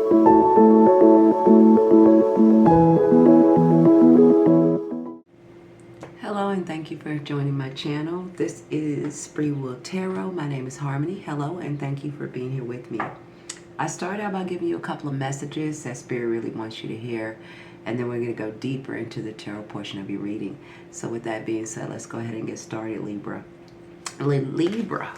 Hello and thank you for joining my channel. This is Free Will Tarot. My name is Harmony. Hello and thank you for being here with me. I started out by giving you a couple of messages that Spirit really wants you to hear, and then we're going to go deeper into the tarot portion of your reading. So with that being said, let's go ahead and get started, Libra. Libra,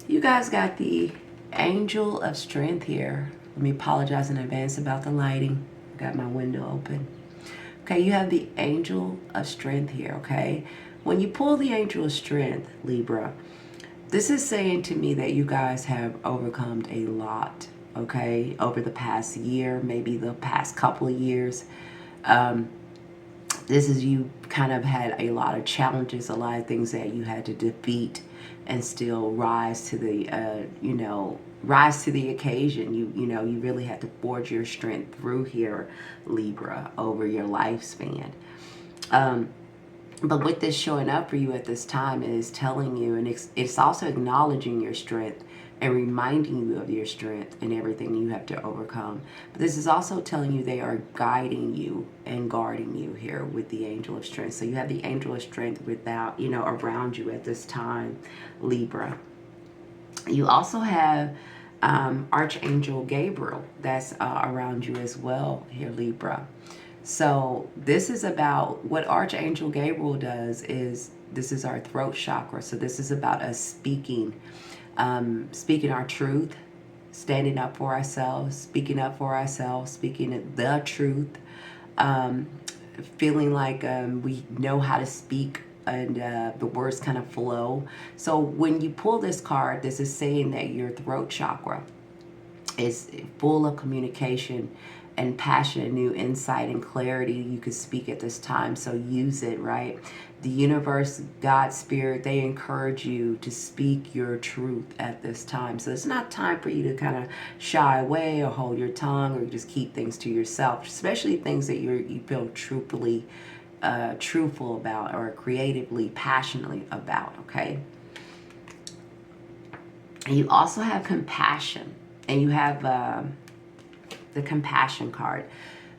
you guys got the Angel of Strength here. Let me apologize in advance about the lighting. I got my window open. Okay, you have the Angel of Strength here, okay? When you pull the Angel of Strength, Libra, this is saying to me that you guys have overcome a lot, okay? Over the past year, maybe the past couple of years. This is you kind of had a lot of challenges, a lot of things that you had to defeat and still rise to the, rise to the occasion. You really had to forge your strength through here, Libra, over your lifespan. But with this showing up for you at this time, it is telling you, and it's also acknowledging your strength and reminding you of your strength and everything you have to overcome. But this is also telling you they are guiding you and guarding you here with the Angel of Strength. So you have the Angel of Strength without, around you at this time, Libra. You also have Archangel Gabriel that's around you as well here, Libra. So this is about what Archangel Gabriel does is, this is our throat chakra. So this is about us speaking our truth, standing up for ourselves, speaking up for ourselves, speaking the truth, feeling like we know how to speak and the words kind of flow. So when you pull this card, this is saying that your throat chakra is full of communication and passion, new insight and clarity you could speak at this time. So use it, right? The universe, God, Spirit, they encourage you to speak your truth at this time. So it's not time for you to kind of shy away or hold your tongue or just keep things to yourself, especially things that you feel truthfully truthful about or creatively, passionately about, okay? And you also have compassion, and you have the compassion card.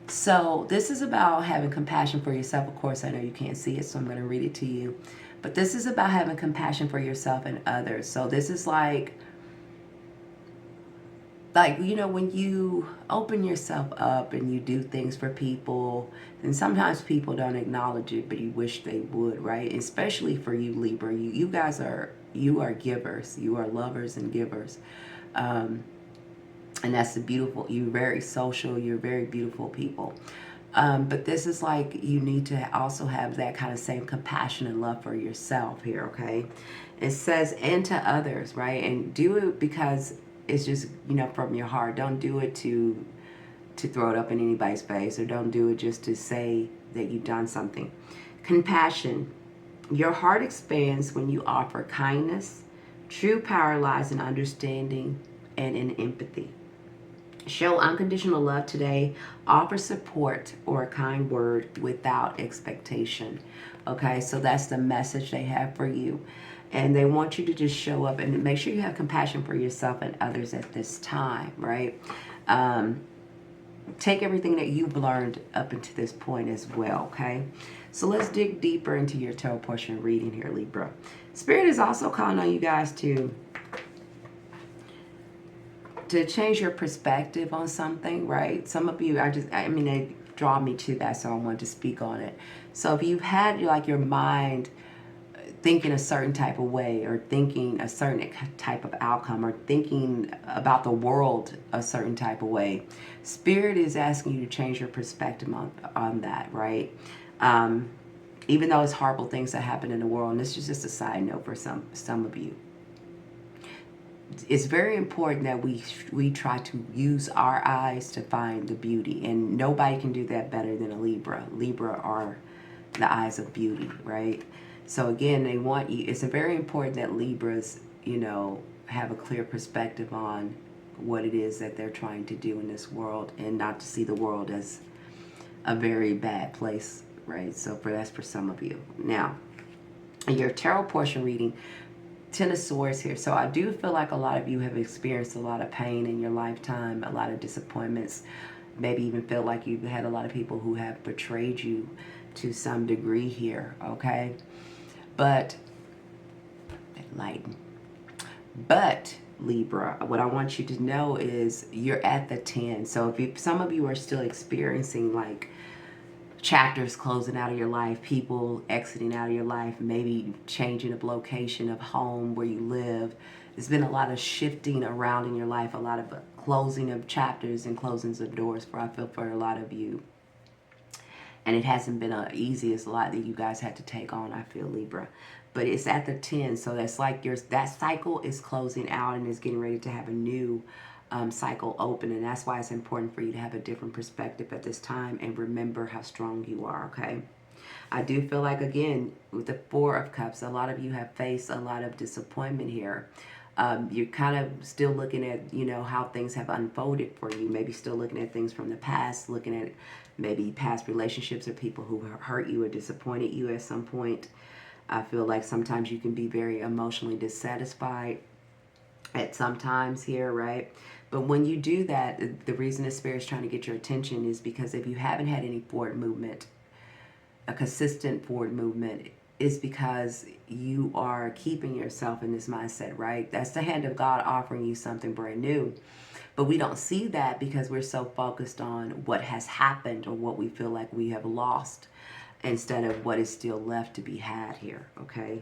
So this is about having compassion for yourself. Of course, I know you can't see it, so I'm going to read it to you. But this is about having compassion for yourself and others. So this is like, when you open yourself up and you do things for people, and sometimes people don't acknowledge it, but you wish they would, right? Especially for you, Libra. You guys are givers. You are lovers and givers. And that's the beautiful, you're very social, you're very beautiful people. But this is like, you need to also have that kind of same compassion and love for yourself here, okay? It says, and to others, right? And do it because it's just, from your heart. Don't do it to throw it up in anybody's face, or don't do it just to say that you've done something. Compassion. Your heart expands when you offer kindness. True power lies in understanding and in empathy. Show unconditional love today. Offer support or a kind word without expectation. Okay, so that's the message they have for you. And they want you to just show up and make sure you have compassion for yourself and others at this time, right? Take everything that you've learned up until this point as well, okay? So let's dig deeper into your tarot portion reading here, Libra. Spirit is also calling on you guys to change your perspective on something, right? Some of you, they draw me to that, so I wanted to speak on it. So if you've had your mind thinking a certain type of way, or thinking a certain type of outcome, or thinking about the world a certain type of way, Spirit is asking you to change your perspective on that, right? Even though it's horrible things that happen in the world, and this is just a side note for some of you. It's very important that we try to use our eyes to find the beauty, and nobody can do that better than a Libra. Libra are the eyes of beauty, right? So again, they want you, it's very important that Libras, have a clear perspective on what it is that they're trying to do in this world, and not to see the world as a very bad place, right? So that's for some of you. Now, in your tarot portion reading, Ten of Swords here. So I do feel like a lot of you have experienced a lot of pain in your lifetime, a lot of disappointments. Maybe even feel like you've had a lot of people who have betrayed you to some degree here, okay? But, enlighten. But, Libra, what I want you to know is you're at the 10. So if some of you are still experiencing like chapters closing out of your life, people exiting out of your life, maybe changing of location of home where you live. There's been a lot of shifting around in your life, a lot of closing of chapters and closings of doors for, I feel, for a lot of you. And it hasn't been an easiest lot that you guys had to take on, I feel, Libra. But it's at the 10, so that's like that cycle is closing out and is getting ready to have a new cycle open. And that's why it's important for you to have a different perspective at this time and remember how strong you are, okay? I do feel like, again, with the Four of Cups, a lot of you have faced a lot of disappointment here. You're kind of still looking at, you know, how things have unfolded for you. Maybe still looking at things from the past, looking at maybe past relationships or people who hurt you or disappointed you at some point. I feel like sometimes you can be very emotionally dissatisfied at some times here, right? But when you do that, the reason the Spirit's trying to get your attention is because if you haven't had any forward movement, a consistent forward movement, is because you are keeping yourself in this mindset, right? That's the hand of God offering you something brand new. But we don't see that because we're so focused on what has happened or what we feel like we have lost instead of what is still left to be had here, okay?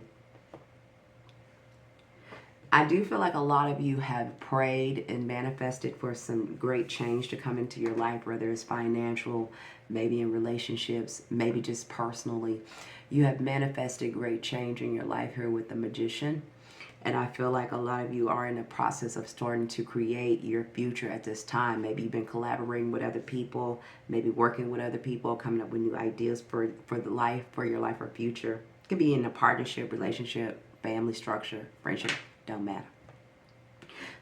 I do feel like a lot of you have prayed and manifested for some great change to come into your life, whether it's financial, maybe in relationships, maybe just personally. You have manifested great change in your life here with the Magician. And I feel like a lot of you are in the process of starting to create your future at this time. Maybe you've been collaborating with other people, maybe working with other people, coming up with new ideas for the life, for your life or future. It could be in a partnership, relationship, family structure, friendship, don't matter.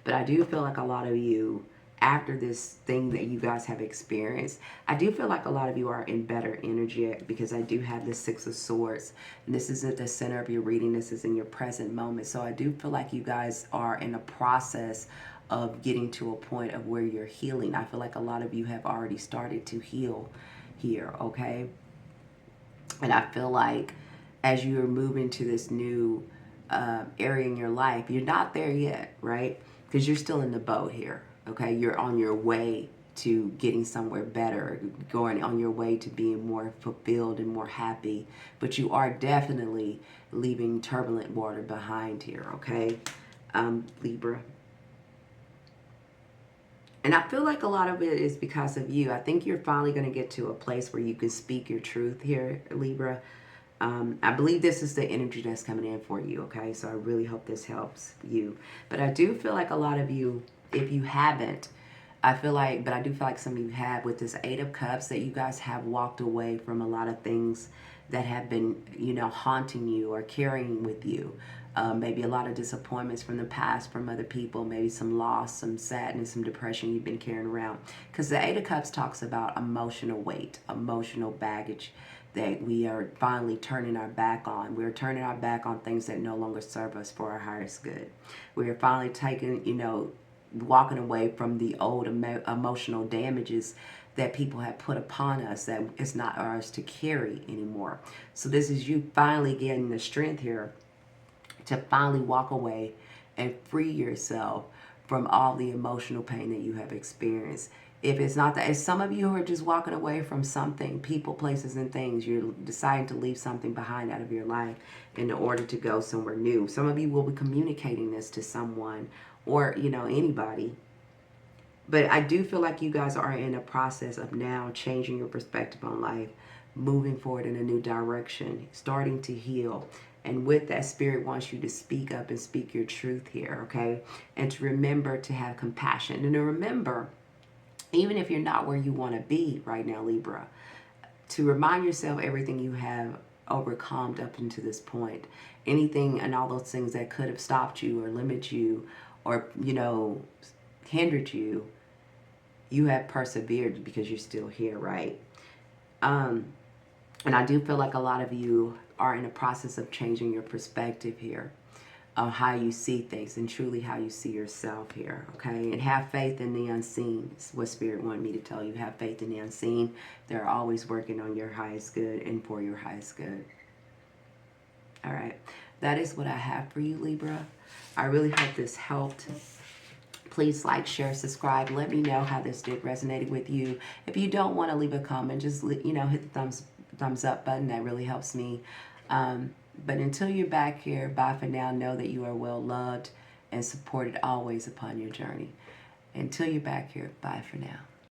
But I do feel like a lot of you, after this thing that you guys have experienced, I do feel like a lot of you are in better energy because I do have the Six of Swords. And this is at the center of your reading. This is in your present moment. So I do feel like you guys are in a process of getting to a point of where you're healing. I feel like a lot of you have already started to heal here, okay? And I feel like as you're moving to this new area in your life, you're not there yet, right? Because you're still in the boat here, okay? You're on your way to getting somewhere better, going on your way to being more fulfilled and more happy. But you are definitely leaving turbulent water behind here, okay, Libra? And I feel like a lot of it is because of you. I think you're finally going to get to a place where you can speak your truth here, Libra. I believe this is the energy that's coming in for you, okay? So I really hope this helps you. But I do feel like a lot of you, if you haven't, I do feel like some of you have with this Eight of Cups, that you guys have walked away from a lot of things that have been, you know, haunting you or carrying with you. Maybe a lot of disappointments from the past from other people, maybe some loss, some sadness, some depression you've been carrying around. Because the Eight of Cups talks about emotional weight, emotional baggage that we are finally turning our back on. We're turning our back on things that no longer serve us for our highest good. We are finally taking, you know, walking away from the old emotional damages that people have put upon us that it's not ours to carry anymore. So this is you finally getting the strength here to finally walk away and free yourself from all the emotional pain that you have experienced. If it's not that, if some of you are just walking away from something, people, places, and things, you're deciding to leave something behind out of your life in order to go somewhere new. Some of you will be communicating this to someone or, you know, anybody. But I do feel like you guys are in a process of now changing your perspective on life, moving forward in a new direction, starting to heal. And with that, Spirit wants you to speak up and speak your truth here, okay? And to remember to have compassion. And to remember, even if you're not where you want to be right now, Libra, to remind yourself everything you have overcome up until this point. Anything and all those things that could have stopped you or limited you or, you know, hindered you, you have persevered because you're still here, right? And I do feel like a lot of you are in a process of changing your perspective here. on how you see things and truly how you see yourself here, okay? And have faith in the unseen is what Spirit wanted me to tell you. Have faith in the unseen. They're always working on your highest good and for your highest good. All right. That is what I have for you, Libra. I really hope this helped. Please like, share, subscribe. Let me know how this did resonated with you. If you don't want to leave a comment, just, hit the thumbs up button. That really helps me. But until you're back here, bye for now. Know that you are well loved and supported always upon your journey. Until you're back here, bye for now.